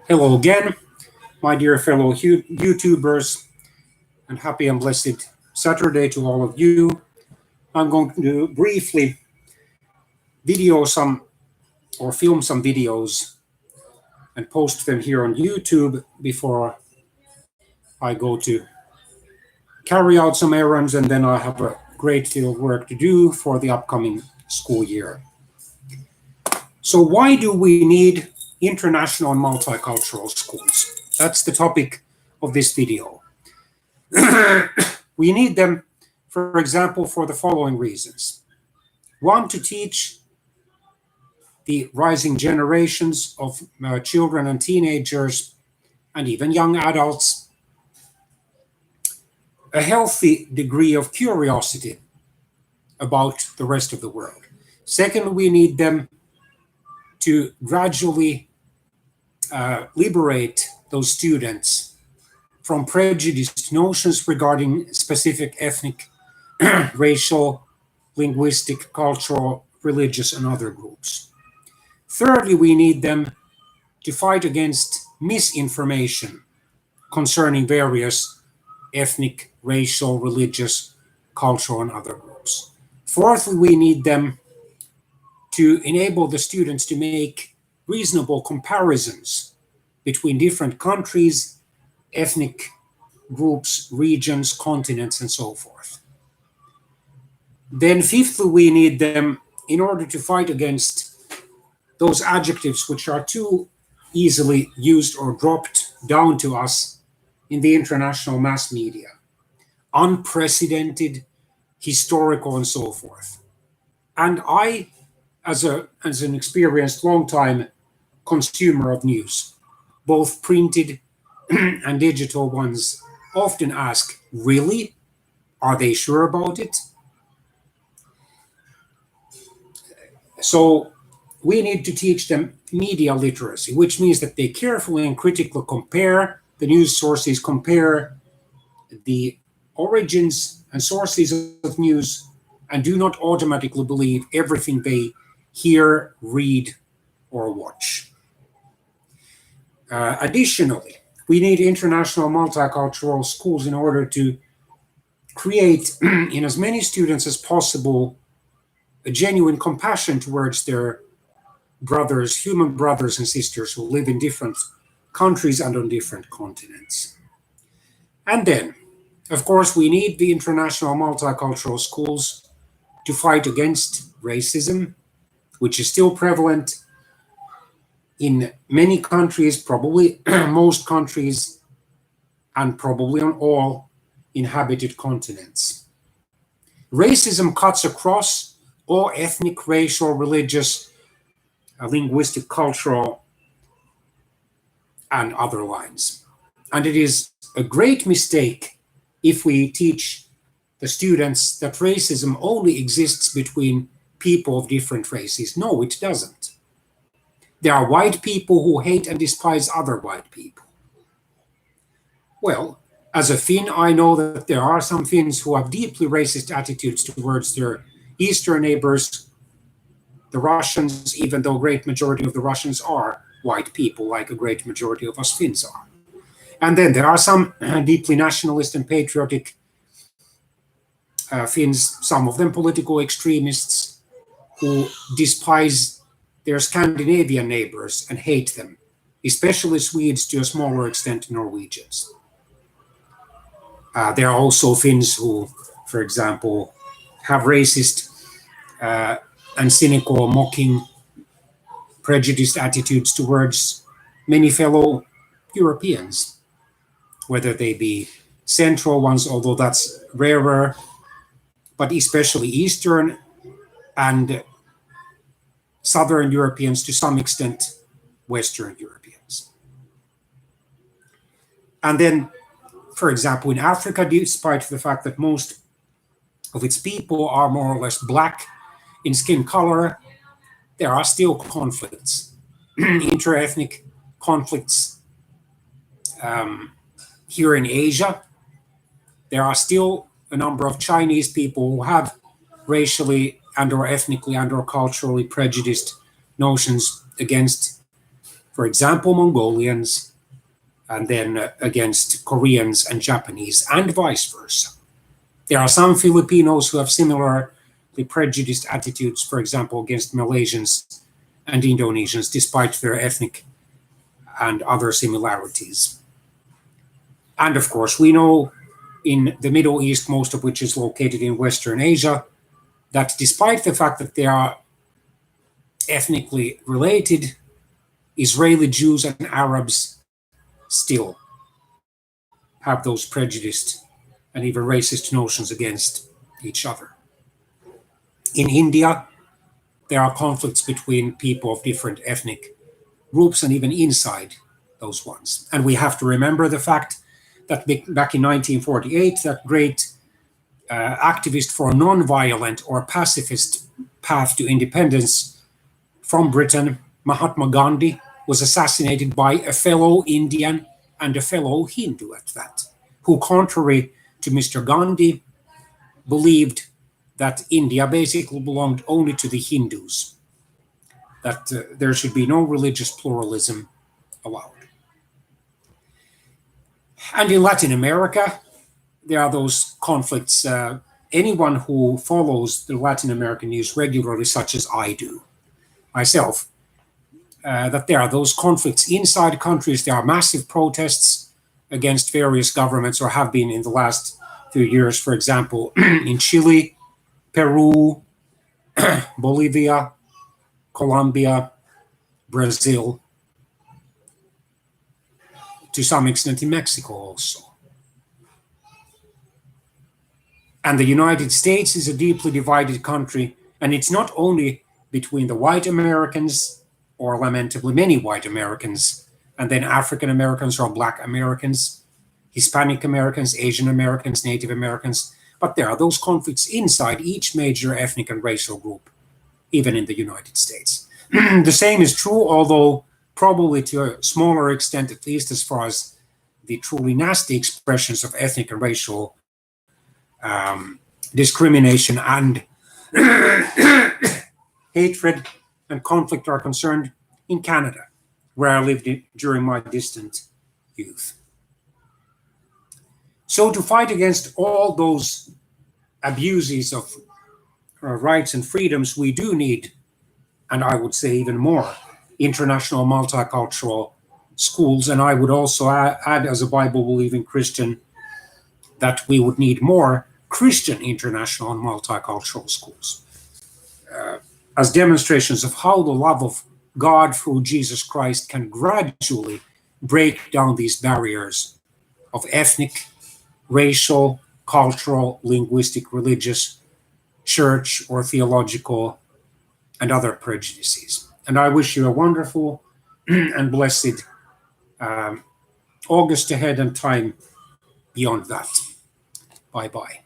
Hello again, my dear fellow YouTubers, and happy and blessed Saturday to all of you. I'm going to briefly video some or film some videos and post them here on YouTube before I go to carry out some errands, and then I have a great deal of work to do for the upcoming school year. So why do we need international and multicultural schools? That's the topic of this video. We need them, for example, for the following reasons. One, to teach the rising generations of children and teenagers and even young adults a healthy degree of curiosity about the rest of the world. Second, we need them to gradually liberate those students from prejudiced notions regarding specific ethnic, racial, linguistic, cultural, religious, and other groups. Thirdly, we need them to fight against misinformation concerning various ethnic, racial, religious, cultural, and other groups. Fourthly, we need them to enable the students to make reasonable comparisons between different countries, ethnic groups, regions, continents, and so forth. Then fifthly, we need them in order to fight against those adjectives which are too easily used or dropped down to us in the international mass media. Unprecedented, historical, and so forth. And I, as an experienced long-time consumer of news, both printed and digital ones, often ask, really? Are they sure about it? So we need to teach them media literacy, which means that they carefully and critically compare the news sources, compare the origins and sources of news, and do not automatically believe everything they hear, read, or watch. Additionally, we need international multicultural schools in order to create in as many students as possible a genuine compassion towards their brothers, human brothers and sisters who live in different countries and on different continents. And then, of course, we need the international multicultural schools to fight against racism, which is still prevalent in many countries, probably most countries, and probably on all inhabited continents. Racism cuts across all ethnic, racial, religious, linguistic, cultural, and other lines. And it is a great mistake if we teach the students that racism only exists between people of different races. No, it doesn't. There are white people who hate and despise other white people. Well, as a Finn, I know that there are some Finns who have deeply racist attitudes towards their Eastern neighbors, the Russians, even though a great majority of the Russians are white people, like a great majority of us Finns are. And then there are some deeply nationalist and patriotic Finns, some of them political extremists, who despise their Scandinavian neighbors and hate them, especially Swedes, to a smaller extent Norwegians. There are also Finns who, for example, have racist and cynical, mocking, prejudiced attitudes towards many fellow Europeans, whether they be central ones, although that's rarer, but especially Eastern and Southern Europeans, to some extent Western Europeans. And then, for example, in Africa, despite the fact that most of its people are more or less black in skin color, there are still conflicts, inter-ethnic conflicts. Here in Asia, there are still a number of Chinese people who have racially and or ethnically and or culturally prejudiced notions against for example, Mongolians, and then against Koreans and Japanese, and vice versa. There are some Filipinos who have similarly prejudiced attitudes, for example, against Malaysians and Indonesians, despite their ethnic and other similarities. And of course, we know in the Middle East, most of which is located in Western Asia, that despite the fact that they are ethnically related, Israeli Jews and Arabs still have those prejudiced and even racist notions against each other. In India, there are conflicts between people of different ethnic groups and even inside those ones. And we have to remember the fact that back in 1948, that great activist for a non-violent or pacifist path to independence from Britain, Mahatma Gandhi, was assassinated by a fellow Indian and a fellow Hindu at that, who, contrary to Mr. Gandhi, believed that India basically belonged only to the Hindus, that there should be no religious pluralism allowed. And in Latin America, there are those conflicts. Anyone who follows the Latin American news regularly, such as I do myself, that there are those conflicts inside countries. There are massive protests against various governments, or have been in the last few years, for example, in Chile, Peru, Bolivia, Colombia, Brazil, to some extent in Mexico also. And the United States is a deeply divided country, and it's not only between the white Americans, or lamentably many white Americans, and then African Americans or Black Americans, Hispanic Americans, Asian Americans, Native Americans, but there are those conflicts inside each major ethnic and racial group, even in the United States. The same is true, although probably to a smaller extent, at least as far as the truly nasty expressions of ethnic and racial discrimination and hatred and conflict are concerned, in Canada, where I lived during my distant youth. So to fight against all those abuses of rights and freedoms, we do need, and I would say even more, international multicultural schools. And I would also add, as a Bible-believing Christian, that we would need more Christian international and multicultural schools as demonstrations of how the love of God through Jesus Christ can gradually break down these barriers of ethnic, racial, cultural, linguistic, religious, church, or theological, and other prejudices. And I wish you a wonderful and blessed August ahead and time beyond that. Bye-bye.